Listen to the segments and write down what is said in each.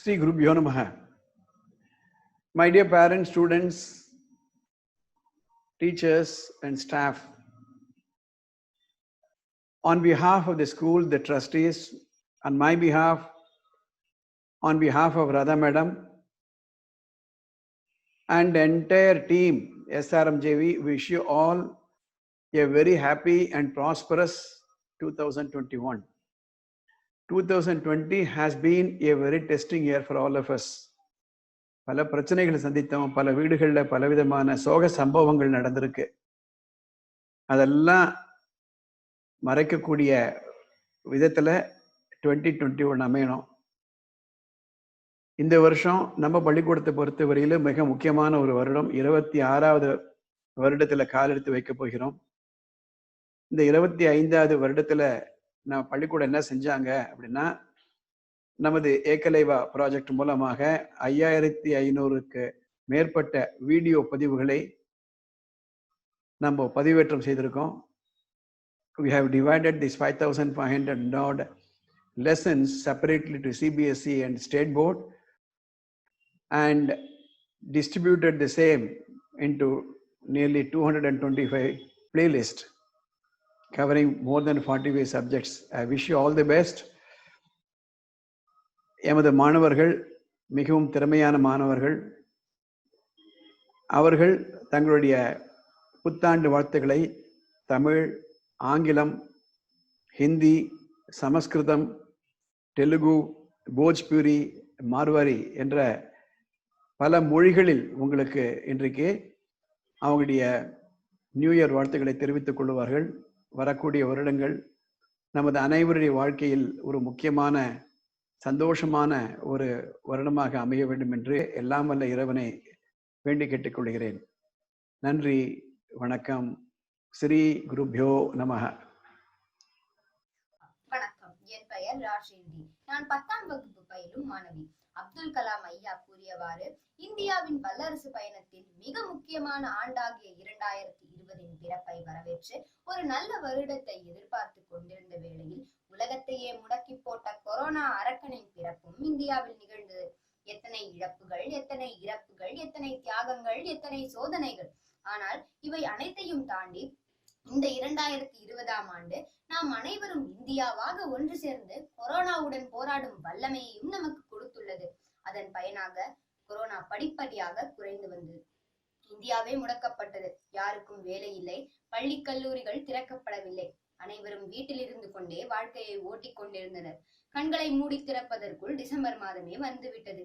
Sri Gurubhyo Namaha. My dear parents, students, teachers, and staff, on behalf of the school, the trustees, on my behalf, on behalf of Radha Madam, and the entire team, SRMJV, wish you all a very happy and prosperous 2021. 2020 has been a very testing year for all of us. பல பிரச்சனைகளை சந்தித்தோம், பல வீடுகளில் பலவிதமான சோக சம்பவங்கள் நடந்திருக்கு. அதெல்லாம் மறைக்கக்கூடிய விதத்தில் 2021 அமையணும். இந்த வருஷம் நம்ம பள்ளிக்கூடத்தை பொறுத்தவரையில் மிக முக்கியமான ஒரு வருடம். 26வது வருடத்தில் காலெடுத்து வைக்க போகிறோம். இந்த 25வது வருடத்தில் நம்ம பள்ளிக்கூடம் என்ன செஞ்சாங்க அப்படின்னா, நமது ஏகலைவா ப்ராஜெக்ட் மூலமாக 5500க்கு மேற்பட்ட வீடியோ பதிவுகளை நம்ம பதிவேற்றம் செய்திருக்கோம். We have divided this 5500 odd lessons separately to CBSE and State Board and distributed the same into nearly 225 playlists covering more than 45 subjects. I wish you all the best. எமது மாணவர்கள் மிகவும் திறமையான மாணவர்கள். அவர்கள் தங்களுடைய புத்தாண்டு வாழ்த்துக்களை தமிழ், ஆங்கிலம், ஹிந்தி, சமஸ்கிருதம், தெலுங்கு, போஜ்பூரி, மார்வாரி என்ற பல மொழிகளில் உங்களுக்கு இன்றைக்கு அவங்களுடைய நியூ இயர் வாழ்த்துக்களை தெரிவித்துக் கொள்வார்கள். வரக்கூடிய வருடங்கள் நமது அனைவருடைய வாழ்க்கையில் ஒரு முக்கியமான சந்தோஷமான ஒரு வருடமாக அமைய வேண்டும் என்று எல்லாம் வல்ல இறைவனை வேண்டி கேட்டுக்கொள்கிறேன். நன்றி, வணக்கம். ஸ்ரீ குருப்யோ நமஹ. வணக்கம். என் பெயர் ராஷிந்தி. நான் 10ஆம் வகுப்பு பயிலும் மாணவி. அப்துல் கலாம் ஐயா கூறியவாறு இந்தியாவின் வல்லரசு பயணத்தில் மிக முக்கியமான ஆண்டாகிய 2020 பிறப்பை வரவேற்று ஒரு நல்ல வருடத்தை எதிர்பார்த்து கொண்டிருந்த வேளையில் உலகத்தையே முடக்கி போட்ட கொரோனா அரக்கனின் பிறப்பும் இந்தியாவில் நிகழ்ந்தது. எத்தனை இழப்புகள், எத்தனை இறப்புகள், எத்தனை தியாகங்கள், எத்தனை சோதனைகள். ஆனால் இவை அனைத்தையும் தாண்டி இந்த 2020ஆம் ஆண்டு நாம் அனைவரும் இந்தியாவாக ஒன்று சேர்ந்து கொரோனாவுடன் போராடும் வல்லமையையும் நமக்கு கொடுத்துள்ளது. அதன் பயனாக கொரோனா படிப்படியாக குறைந்து வந்தது. இந்தியாவே முடக்கப்பட்டது. யாருக்கும் வேலை இல்லை. பள்ளி கல்லூரிகள் திறக்கப்படவில்லை. அனைவரும் வீட்டில் இருந்து கொண்டே வாழ்க்கையை ஓட்டிக் கொண்டிருந்தனர். கண்களை மூடி திறப்பதற்குள் டிசம்பர் மாதமே வந்துவிட்டது.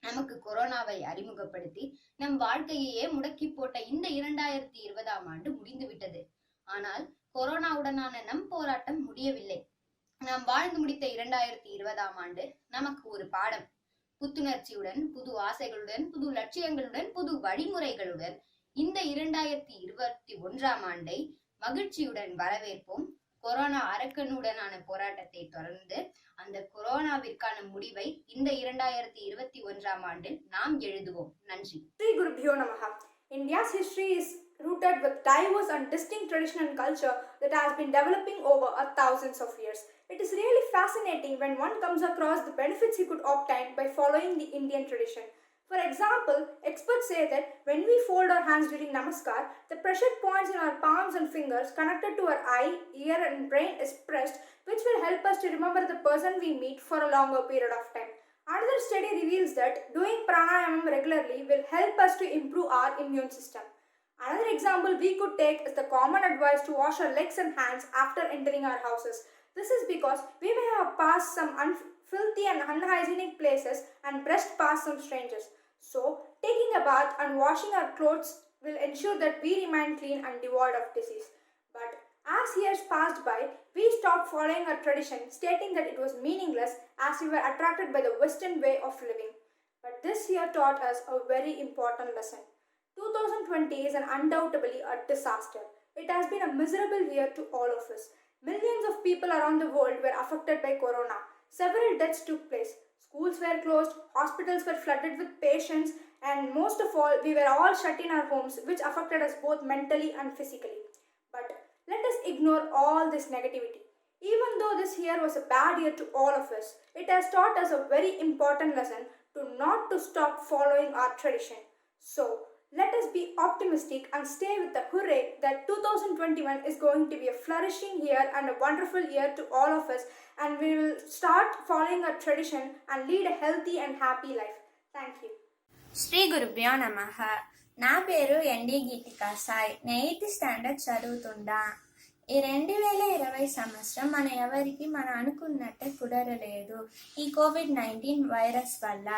நமக்கு கொரோனாவை அறிமுகப்படுத்தி நம் வாழ்க்கையே முடக்கி போட்ட இந்த 2020ஆம் ஆண்டு முடிந்து விட்டது. ஆனால் கொரோனாவுடனான நம் போராட்டம் முடியவில்லை. நாம் வாழ்ந்து முடித்த 2020ஆம் ஆண்டு நமக்கு ஒரு பாடம். புத்துணர்ச்சியுடன், புது ஆசைகளுடன், புது லட்சியங்களுடன், புது வழிமுறைகளுடன் இந்த 2021ஆம் ஆண்டை மகிழ்ச்சியுடன் வரவேற்போம். கொரோனா அரக்கனுடனான போராட்டத்தை தொடர்ந்து அந்த கொரோனாவிற்கான முடிவை இந்த 2021ஆம் ஆண்டில் நாம் எழுதுவோம். நன்றி. ஸ்ரீ குருப்யோ நமஹ. India's history is rooted with diverse and distinct tradition and culture that has been developing over thousands of years. It is really fascinating when one comes across the benefits he could obtain by following the Indian tradition. For example, experts say that when we fold our hands during Namaskar, the pressure points in our palms and fingers connected to our eye, ear and brain is pressed, which will help us to remember the person we meet for a longer period of time. Another study reveals that doing pranayama regularly will help us to improve our immune system. Another example we could take is the common advice to wash our legs and hands after entering our houses. This is because we may have passed some filthy and unhygienic places and brushed past some strangers. So, taking a bath and washing our clothes will ensure that we remain clean and devoid of disease. But as years passed by, we stopped following our tradition, stating that it was meaningless as we were attracted by the Western way of living. But this year taught us a very important lesson. 2020 is undoubtedly a disaster. It has been a miserable year to all of us. Millions of people around the world were affected by corona. Several deaths took place. Schools were closed, hospitals were flooded with patients, and most of all, we were all shut in our homes, which affected us both mentally and physically. But let us ignore all this negativity. Even though this year was a bad year to all of us, it has taught us a very important lesson to not to stop following our tradition. So, let us be optimistic and stay with the hooray that 2021 is going to be a flourishing year and a wonderful year to all of us, and we will start following our tradition and lead a healthy and happy life. Thank you. Shri గురుభ్యో నమః. నా పేరు ND Geetika Sai. నేను 8th standard చదువుతుండా. ఈ 2020 సంవత్సరం ఎవరికి అనుకున్నట్టే కుదరలేదు ఈ కోవిడ్-19 వైరస్ వల్ల.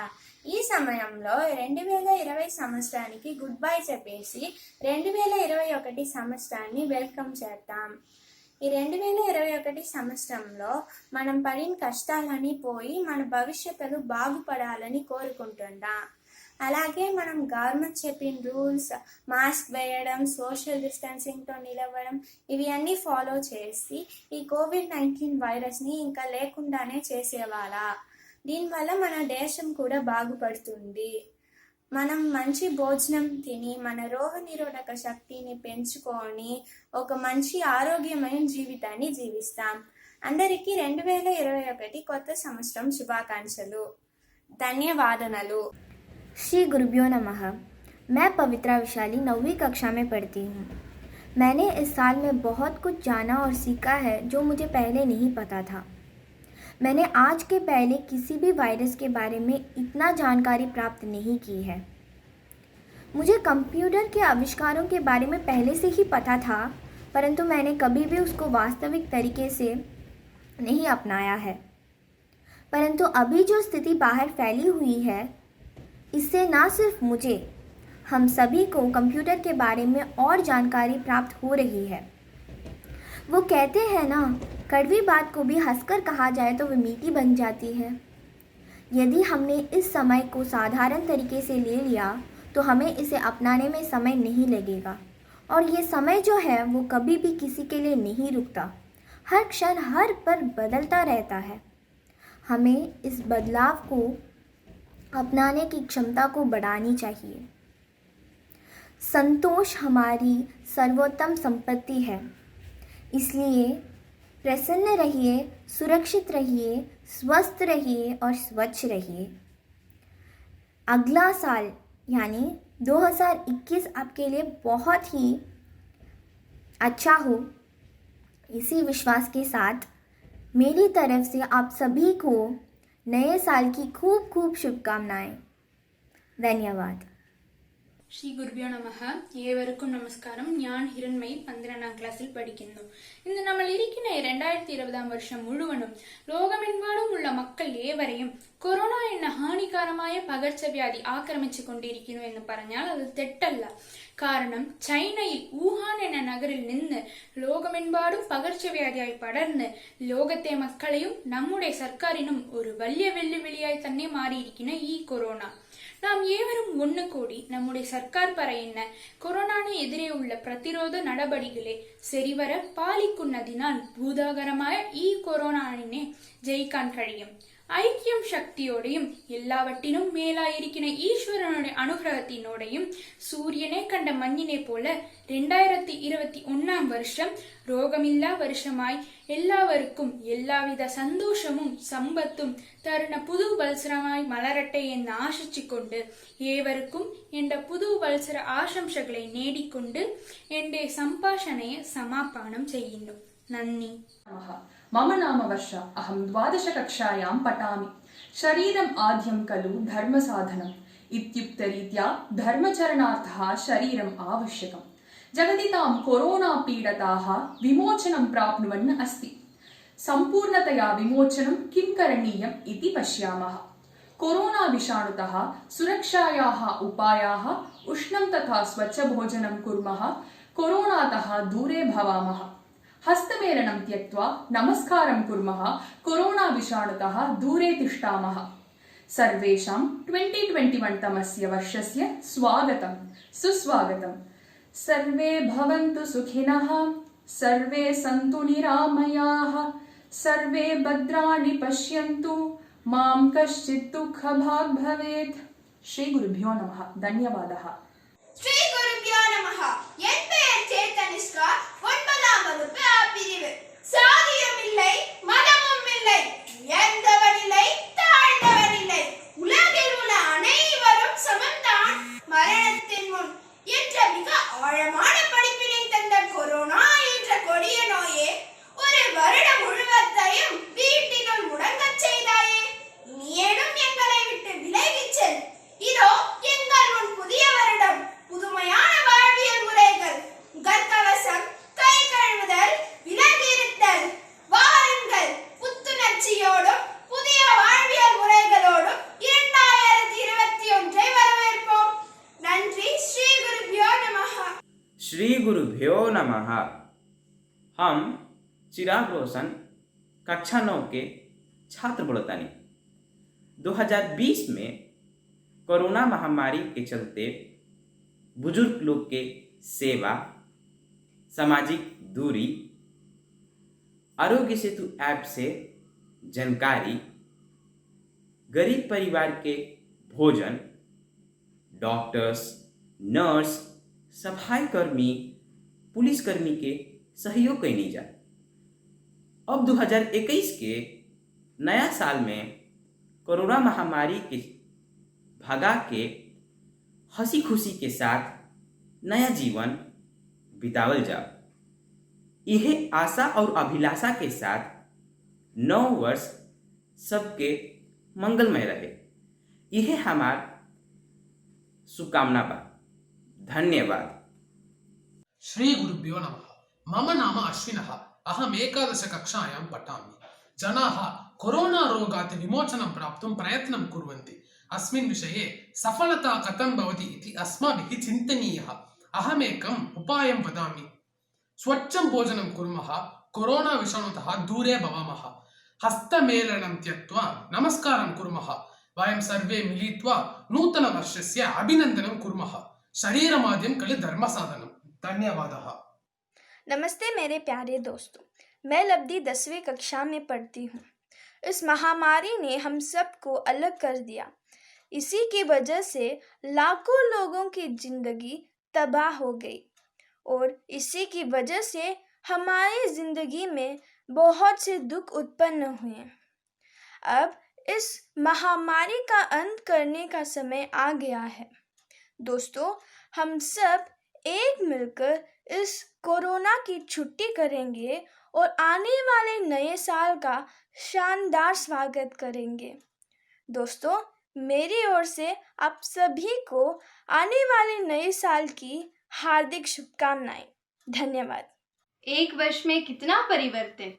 ఈ సమయంలో 2020 సంవత్సరానికి గుడ్ బై చెప్పేసి 2021 సంవత్సరాన్ని వెల్కమ్ చేద్దాం. ఈ 2021 సంవత్సరంలో మనం పడిన కష్టాలని పోయి మన భవిష్యత్తులో బాగుపడాలని కోరుకుంటున్నాం. అలాగే మనం గవర్నమెంట్ చెప్పిన రూల్స్, మాస్క్ వేయడం, సోషల్ డిస్టెన్సింగ్తో నిలవడం, ఇవి అన్నీ ఫాలో చేసి ఈ కోవిడ్-19 వైరస్ని ఇంకా లేకుండానే చేసేవాళ్ళ. దీనివల్ల మన దేశం కూడా బాగుపడుతుంది. మనం మంచి భోజనం తిని మన రోగనిరోధక శక్తిని పెంచుకొని ఒక మంచి ఆరోగ్యమైన జీవితాన్ని జీవిస్తాం. అందరికీ 2021 కొత్త సంవత్సరం శుభాకాంక్షలు. ధన్యవాదనలు. श्री गुरुभ्यो नमः. मैं पवित्रा विशाली 9वीं कक्षा में पढ़ती हूँ. मैंने इस साल में बहुत कुछ जाना और सीखा है जो मुझे पहले नहीं पता था. मैंने आज के पहले किसी भी वायरस के बारे में इतना जानकारी प्राप्त नहीं की है. मुझे कंप्यूटर के आविष्कारों के बारे में पहले से ही पता था, परंतु मैंने कभी भी उसको वास्तविक तरीके से नहीं अपनाया है. परंतु अभी जो स्थिति बाहर फैली हुई है, इससे ना सिर्फ मुझे, हम सभी को कंप्यूटर के बारे में और जानकारी प्राप्त हो रही है. वो कहते हैं ना, कड़वी बात को भी हंसकर कहा जाए तो वो मीठी बन जाती है. यदि हमने इस समय को साधारण तरीके से ले लिया तो हमें इसे अपनाने में समय नहीं लगेगा. और ये समय जो है वो कभी भी किसी के लिए नहीं रुकता. हर क्षण हर पल बदलता रहता है. हमें इस बदलाव को अपनाने की क्षमता को बढ़ानी चाहिए. संतोष हमारी सर्वोत्तम संपत्ति है. इसलिए प्रसन्न रहिए, सुरक्षित रहिए, स्वस्थ रहिए और स्वच्छ रहिए. अगला साल यानी 2021 आपके लिए बहुत ही अच्छा हो. इसी विश्वास के साथ मेरी तरफ से आप सभी को नए साल की खूब खूब शुभकामनाएं. धन्यवाद. ശ്രീ ഗുരുഭ്യോ നമഃ. ഏവർക്കും നമസ്കാരം. ഞാൻ ഹിരൺമയി 12ാം ക്ലാസ്സിൽ പഠിക്കുന്നു. ഇന്ന് നമ്മൾ ഇരിക്കുന്ന 2020 വർഷം മുഴുവനും ലോകമെമ്പാടുമുള്ള മക്കൾ ഏവരെയും കൊറോണ എന്ന ഹാനികരമായ പകർച്ചവ്യാധി ആക്രമിച്ചു കൊണ്ടിരിക്കുന്നു എന്ന് പറഞ്ഞാൽ അത് തെറ്റല്ല. കാരണം ചൈനയിൽ വുഹാൻ എന്ന നഗരിൽ നിന്ന് ലോകമെമ്പാടും പകർച്ചവ്യാധിയായി പടർന്ന് ലോകത്തെ മക്കളെയും നമ്മുടെ സർക്കാരിനും ഒരു വലിയ വെല്ലുവിളിയായി തന്നെ മാറിയിരിക്കുന്ന ഈ കൊറോണ, നാം ഏവരും ഒന്നു കൂടി നമ്മുടെ സർക്കാർ പറയുന്ന കൊറോണയ്ക്ക് എതിരെയുള്ള പ്രതിരോധ നടപടികളെ ശരിവര പാലിക്കുന്നതിനാൽ ഭൂതാകരമായ ഈ കൊറോണയെ ജയിക്കാൻ കഴിയും. ഐക്യം ശക്തിയോടെയും എല്ലാവറ്റിനും മേലായിരിക്കുന്ന ഈശ്വരനുടെ അനുഗ്രഹത്തിനോടെയും സൂര്യനെ കണ്ട മഞ്ഞിനെ പോലെ 2021 വർഷം രോഗമില്ലാ വർഷമായി എല്ലാവർക്കും എല്ലാവിധ സന്തോഷവും സമ്പത്തും തരുന്ന പുതുവത്സരമായി മലരട്ടെ എന്ന് ആശിച്ചുകൊണ്ട് ഏവർക്കും എന്റെ പുതുവത്സര ആശംസകളെ നേടിക്കൊണ്ട് എന്റെ സംഭാഷണയെ സമാപനം ചെയ്യുന്നു. നന്ദി. मम नाम वर्षा. अहं 12 कक्षायां पठामि. शरीरम् आद्यं खलु धर्मसाधनम् इत्युक्तरीत्या धर्मचरणार्थः शरीरम् आवश्यकम्. जगदितां कोरोना पीडिताः विमोचनं प्राप्नुवन् अस्ति. सम्पूर्णतया विमोचनं किं करणीयम् इति पश्यामः. कोरोना विषाणुतः सुरक्षायाः उपायाः: उष्णं तथा स्वच्छभोजनं कुर्मः. कोरोनातः दूरे भवामः. हस्तमेलनं त्यक्त्वा नमस्कारं कुर्मः. कोरोना विषाणुतः दूरे तिष्ठामः. सर्वेषां 2021 तमस्य वर्षस्य स्वागतं सुस्वागतं. सर्वे भवन्तु सुखिनः, सर्वे सन्तु निरामयाः, सर्वे भद्राणि पश्यन्तु, मां कश्चित् दुःखभाग् भवेत्. श्री गुरुभ्यो नमः. धन्यवादः. श्री गुरुभ्यो नमः. என் பெயர் சேத்தனிஷ்கா. 9ஆம் வகுப்பு A பிரிவு. சாதியும் இல்லை नमः। हम चिराग रोशन कक्षा 9 के छात्र बोलतानी। 2020 में कोरोना महामारी के चलते बुजुर्ग लोग के सेवा, सामाजिक दूरी, आरोग्य सेतु ऐप से जानकारी, गरीब परिवार के भोजन, डॉक्टर्स, नर्स, सफाई कर्मी, पुलिसकर्मी के सहयोग कैनी जा। अब 2021 के नया साल में कोरोना महामारी के भगा के हंसी खुशी के साथ नया जीवन बितावल जा। यह आशा और अभिलाषा के साथ नव वर्ष सबके मंगलमय रहे, यह हमार शुभकामना बा। धन्यवाद। श्री गुरुभ्यो नमः। मम नाम अश्विनः। अहम् एकादश कक्षायां पठामि। जनाः कोरोना रोगात् विमोचनं प्राप्तुं प्रयत्नं कुर्वन्ति। अस्मिन् विषये सफलता कथं भवति इति अस्माभिः चिन्तनीयः। अहमेकम् उपायं वदामि। स्वच्छं भोजनं कुर्मः, कोरोना विषाणुतः दूरे भवामः, हस्तमेलनं त्यक्त्वा नमस्कारं कुर्मः, वयं सर्वे मिलित्वा नूतनवर्षस्य अभिनन्दनं कुर्मः। शरीरमाद्यं खलु धर्मसाधनं। धन्यवादः। नमस्ते मेरे प्यारे दोस्तों, मैं लब्धि 10वीं कक्षा में पढ़ती हूँ। इस महामारी ने हम सबको अलग कर दिया। इसी की वजह से लाखों लोगों की जिंदगी तबाह हो गई और इसी की वजह से हमारी जिंदगी में बहुत से दुख उत्पन्न हुए। अब इस महामारी का अंत करने का समय आ गया है। दोस्तों, हम सब एक मिलकर इस कोरोना की छुट्टी करेंगे और आने वाले नए साल का शानदार स्वागत करेंगे। दोस्तों, मेरी ओर से आप सभी को आने वाले नए साल की हार्दिक शुभकामनाएं। धन्यवाद। एक वर्ष में कितना परिवर्तन।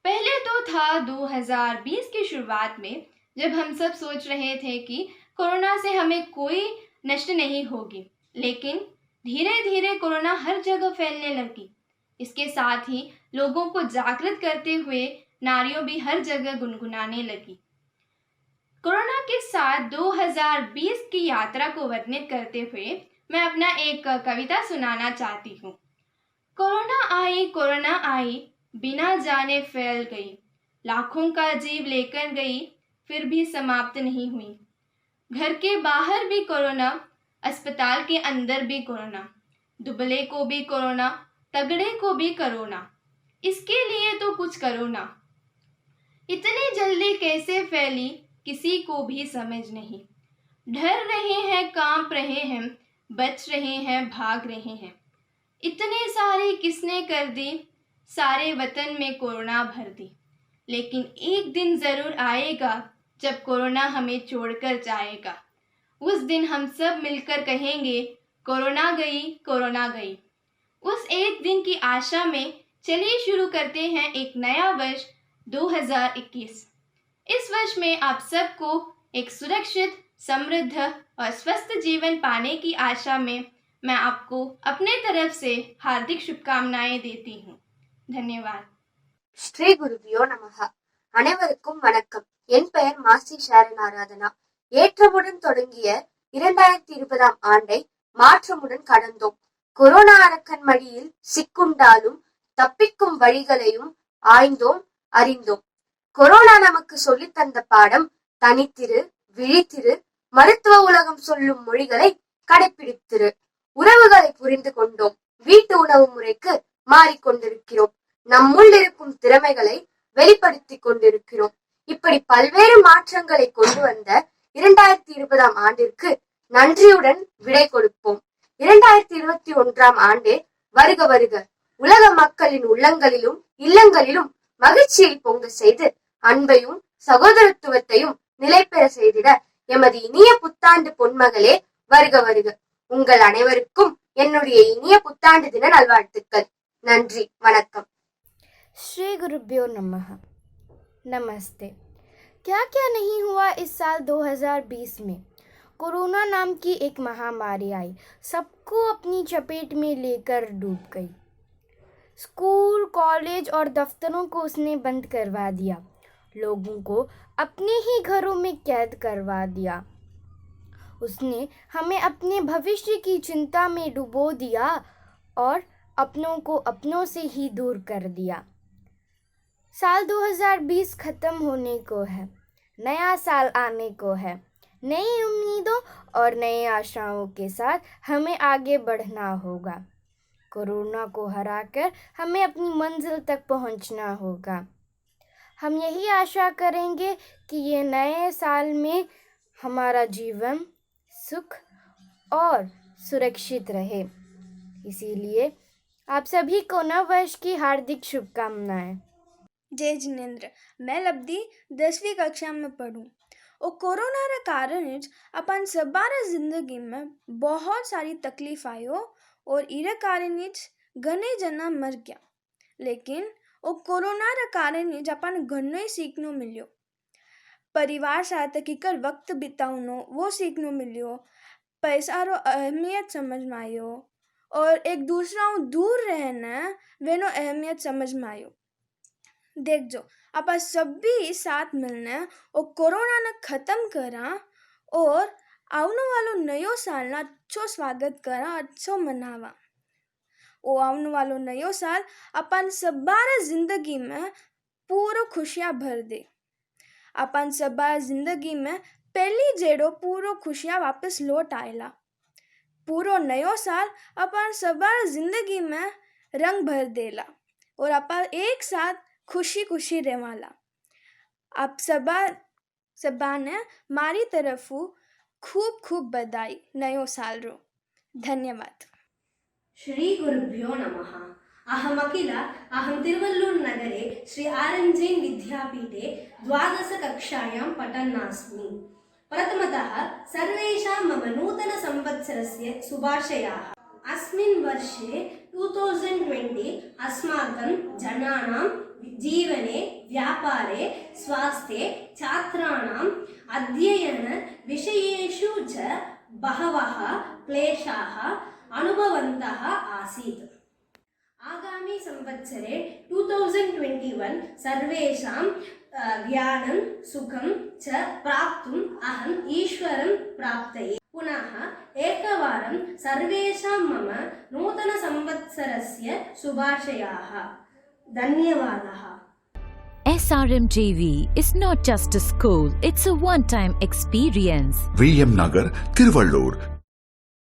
पहले तो था 2020 की शुरुआत में, जब हम सब सोच रहे थे कि कोरोना से हमें कोई नष्ट नहीं होगी, लेकिन धीरे धीरे कोरोना हर जगह फैलने लगी। इसके साथ ही लोगों को जागृत करते हुए नारियों भी हर जगह गुनगुनाने लगी। कोरोना के साथ 2020 की यात्रा को वर्णित करते हुए मैं अपना एक कविता सुनाना चाहती हूँ। कोरोना आई, बिना जाने फैल गई, लाखों का जीव लेकर गई, फिर भी समाप्त नहीं हुई। घर के बाहर भी कोरोना, अस्पताल के अंदर भी कोरोना, दुबले को भी कोरोना, तगड़े को भी कोरोना, इसके लिए तो कुछ करो ना। इतनी जल्दी कैसे फैली किसी को भी समझ नहीं। डर रहे हैं, कांप रहे हैं, बच रहे हैं, भाग रहे हैं। इतने सारी किसने कर दी, सारे वतन में कोरोना भर दी। लेकिन एक दिन जरूर आएगा जब कोरोना हमें छोड़कर जाएगा। उस दिन हम सब मिलकर कहेंगे, कोरोना गई, कोरोना गई। उस एक दिन की आशा में चलिए शुरू करते हैं एक नया वर्ष 2021। इस वर्ष में आप सबको एक सुरक्षित, समृद्ध और स्वस्थ जीवन पाने की आशा में मैं आपको अपने तरफ से हार्दिक शुभकामनाएं देती हूँ। धन्यवाद। ஸ்ரீ குருபியோ நமஹ. அனைவருக்கும் வணக்கம். என் பெயர் மாசி ஷாரன் ஆராதனா. ஏற்றமுடன் தொடங்கிய 2020ஆம் ஆண்டை மாற்றமுடன் கடந்தோம். கொரோனா அரக்கன் மடியில் சிக்குண்டாலும் தப்பிக்கும் வழிகளையும் ஆய்ந்தோம், அறிந்தோம். கொரோனா நமக்கு சொல்லித் தந்த பாடம் தனித்திரு, விழித்திரு, மருத்துவ உலகம் சொல்லும் மொழிகளை கடைபிடித்திரு. உறவுகளை புரிந்து கொண்டோம். வீட்டு உணவு முறைக்கு மாறிக்கொண்டிருக்கிறோம். நம்முள் இருக்கும் திறமைகளை வெளிப்படுத்திக் கொண்டிருக்கிறோம். இப்படி பல்வேறு மாற்றங்களை கொண்டு வந்த 2020ஆம் ஆண்டிற்கு நன்றியுடன் விடை கொடுப்போம். 2021ஆம் ஆண்டே வருக வருக. உலக மக்களின் உள்ளங்களிலும் இல்லங்களிலும் மகிழ்ச்சியை பொங்க செய்து அன்பையும் சகோதரத்துவத்தையும் நிலைபெற செய்திட எமது இனிய புத்தாண்டு பொன்மகளே வருக வருக. உங்கள் அனைவருக்கும் என்னுடைய இனிய புத்தாண்டு தின நல்வாழ்த்துக்கள். நன்றி, வணக்கம். श्री गुरुभ्यो नमः। नमस्ते। क्या क्या नहीं हुआ इस साल 2020 में। कोरोना नाम की एक महामारी आई, सबको अपनी चपेट में लेकर डूब गई। स्कूल, कॉलेज और दफ्तरों को उसने बंद करवा दिया। लोगों को अपने ही घरों में कैद करवा दिया। उसने हमें अपने भविष्य की चिंता में डुबो दिया और अपनों को अपनों से ही दूर कर दिया। साल 2020 खत्म होने को है, नया साल आने को है। नई उम्मीदों और नई आशाओं के साथ हमें आगे बढ़ना होगा। कोरोना को हराकर हमें अपनी मंजिल तक पहुंचना होगा। हम यही आशा करेंगे कि ये नए साल में हमारा जीवन सुख और सुरक्षित रहे। इसीलिए आप सभी को नव वर्ष की हार्दिक शुभकामनाएं। जय जिनेंद्र, मैं लब्धि 10वीं कक्षा में पढ़ूँ और कोरोना रे कारण अपन सबारा जिंदगी में बहुत सारी तकलीफ आयो और इरे कारण घने जना मर गया। लेकिन वो कोरोना रे कारण अपन घणो ही सीखनो मिलियो। परिवार साथ किकर वक्त बितावनो वो सीखनो मिलियो। पैसा रो अहमियत समझ में आयो और एक दूसरा दूर रहना वेनो अहमियत समझ में आयो। देख जो आप सभी साथ मिलने और कोरोना ने खत्म करा और आवनो वालो नयो साल ना अच्छो स्वागत करा, अच्छो मनावा। ओ आवनो वालो नयो साल अपन सबारा जिंदगी में पूरो खुशियां भर दे। अपन सबारा जिंदगी में पहली जेड़ो पूरो खुशियां वापस लौट आयला। पूरो नयो साल अपन सबारा जिंदगी में रंग भर देला और अपन एक साथ खुशी खुशी रहवाला। आप सबा ने मारी तरफू खूब खूब बधाई नयो साल रो। धन्यवाद। श्री गुरुभ्यो नमः। अहम अखिला तिरुवल्लूर नगरे श्री आरएन विद्यापीठे 12th कक्षायां पठन्नास्मि। प्रथमतः सर्वेषां मम नूतन संवत्सरस्य शुभाशयाः। अस्मिन् वर्षे 2020 अस्माकं जनानां जीवने, व्यापारे, स्वास्थ्ये, छात्राणाम् अध्ययन विषयेषु च बहवः क्लेशाः अनुभवन्तः आसीत्। आगामी संवत्सरे 2021 सर्वेषां ज्ञानं सुखं च प्राप्तुम् अहम् ईश्वरं प्रार्थये। पुनः एकवारं सर्वेषां मम नूतन संवत्सरस्य शुभाशयाः। धन्यवादः। SRMJV is not just a school, it's a one-time experience. VM Nagar, Tiruvallur,